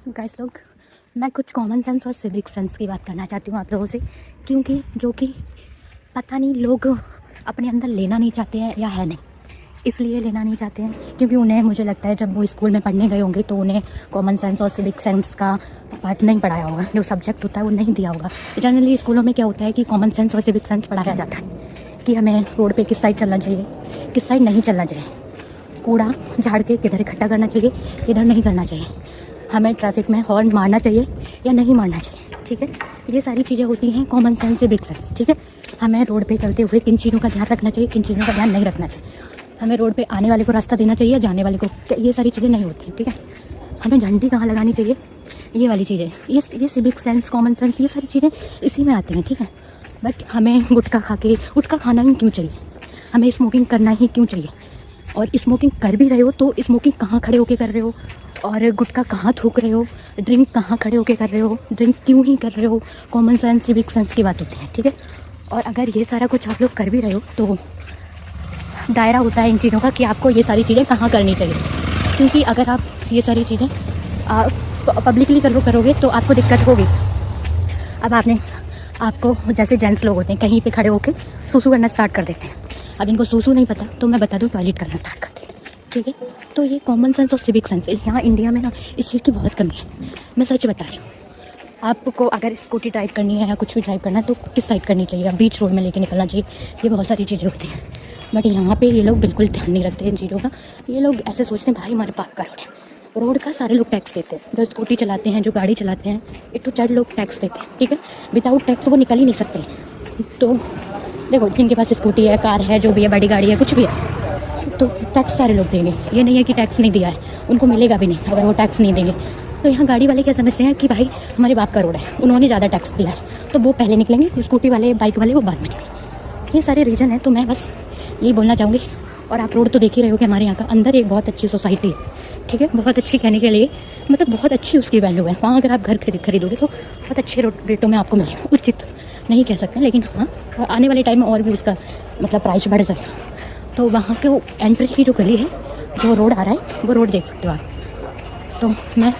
Guys लोग, मैं कुछ कॉमन सेंस और सिविक सेंस की बात करना चाहती हूँ आप लोगों से, क्योंकि जो कि पता नहीं लोग अपने अंदर लेना नहीं चाहते हैं या है नहीं, इसलिए लेना नहीं चाहते हैं क्योंकि उन्हें, मुझे लगता है जब वो स्कूल में पढ़ने गए होंगे तो उन्हें कॉमन सेंस और सिविक सेंस का पार्ट नहीं पढ़ाया होगा, जो सब्जेक्ट होता है वो नहीं दिया होगा। जनरली स्कूलों में क्या होता है कि कॉमन सेंस और सिविक सेंस पढ़ाया जाता है कि हमें रोड पे किस साइड चलना चाहिए, किस साइड नहीं चलना चाहिए, कूड़ा झाड़ के किधर इकट्ठा करना चाहिए, किधर नहीं करना चाहिए, हमें ट्रैफिक में हॉर्न मारना चाहिए या नहीं मारना चाहिए। ठीक है, ये सारी चीज़ें होती हैं कॉमन सेंस सिविक सेंस। ठीक है, हमें रोड पे चलते हुए किन चीज़ों का ध्यान रखना चाहिए, किन चीज़ों का ध्यान नहीं रखना चाहिए, हमें रोड पे आने वाले को रास्ता देना चाहिए, जाने वाले को, ये सारी चीज़ें नहीं होती हैं। ठीक है, हमें झंडी कहाँ लगानी चाहिए, ये वाली चीज़ें, ये सिविक सेंस, कॉमन सेंस, ये सारी चीज़ें इसी में आती हैं। ठीक है, बट हमें गुटखा खाना ही क्यों चाहिए, हमें स्मोकिंग करना ही क्यों चाहिए, और स्मोकिंग कर भी रहे हो तो स्मोकिंग कहाँ खड़े होके कर रहे हो, और गुटखा कहाँ थूक रहे हो, ड्रिंक कहाँ खड़े होके कर रहे हो, ड्रिंक क्यों ही कर रहे हो, कॉमन सेंस सिविक सेंस की बात होती है। ठीक है, और अगर ये सारा कुछ आप लोग कर भी रहे हो तो दायरा होता है इन चीज़ों का कि आपको ये सारी चीज़ें कहाँ करनी चाहिए, क्योंकि अगर आप ये सारी चीज़ें पब्लिकली करोगे तो आपको दिक्कत होगी। अब आपको जैसे जेंट्स लोग होते हैं कहीं पे खड़े होकर सूसू करना स्टार्ट कर देते हैं, अब इनको सूसू नहीं पता तो मैं बता दूं टॉयलेट करना स्टार्ट कर देते हैं। ठीक है, तो ये कॉमन सेंस और सिविक सेंस यहाँ इंडिया में ना इस चीज़ की बहुत कमी है, मैं सच बता रही हूँ। आपको अगर स्कूटी ड्राइव करनी है या कुछ भी ड्राइव करना है तो किस साइड करनी चाहिए, बीच रोड में लेके निकलना चाहिए, ये बहुत सारी चीज़ें होती हैं। बट यहाँ पे ये लोग बिल्कुल ध्यान नहीं रखते इन चीज़ों का। ये लोग ऐसे सोचते हैं भाई हमारे पास का रोड का सारे लोग टैक्स देते हैं, जो स्कूटी चलाते हैं, जो गाड़ी चलाते हैं, A to Z लोग टैक्स देते हैं। ठीक है, विदाउट टैक्स वो निकल ही नहीं सकते। तो देखो, जिनके पास स्कूटी है, कार है, जो भी है, बड़ी गाड़ी है, कुछ भी है, तो टैक्स सारे लोग देंगे। ये नहीं है कि टैक्स नहीं दिया है, उनको मिलेगा भी नहीं अगर वो टैक्स नहीं देंगे। तो यहाँ गाड़ी वाले क्या समझते हैं कि भाई हमारे बाप का रोड है, उन्होंने ज़्यादा टैक्स दिया है तो वो पहले निकलेंगे, स्कूटी वाले, बाइक वाले वो बाद में निकलेंगे। ये सारे रीज़न है। तो मैं बस यही बोलना चाहूँगी। और आप रोड तो देख ही रहे हो कि हमारे यहाँ का अंदर एक बहुत अच्छी सोसाइटी है। ठीक है, बहुत अच्छी कहने के लिए मतलब बहुत अच्छी उसकी वैल्यू है। वहाँ अगर आप घर खरीदोगे तो बहुत अच्छे रेटों में आपको मिलेगा। उचित नहीं कह सकते, लेकिन हाँ आने वाले टाइम में और भी उसका मतलब प्राइस बढ़ जाएगा। तो वहाँ के एंट्री की जो गली है, जो रोड आ रहा है, वो रोड देख सकते हो आप। तो मैं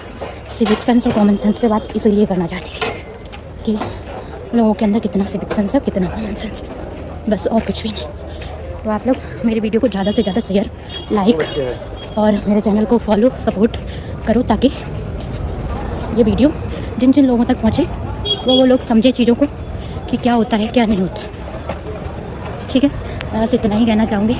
सिविक सेंस और कॉमन सेंस पे बात इसीलिए करना चाहती थी कि लोगों के अंदर कितना सिविक सेंस है, कितना कॉमन सेंस है, बस और कुछ भी नहीं। तो आप लोग मेरे वीडियो को ज़्यादा से ज़्यादा शेयर, लाइक और मेरे चैनल को फॉलो, सपोर्ट करो, ताकि ये वीडियो जिन जिन लोगों तक पहुँचे वो लोग समझे चीज़ों को कि क्या होता है क्या नहीं होता। ठीक है, बस इतना ही कहना चाहूँगी।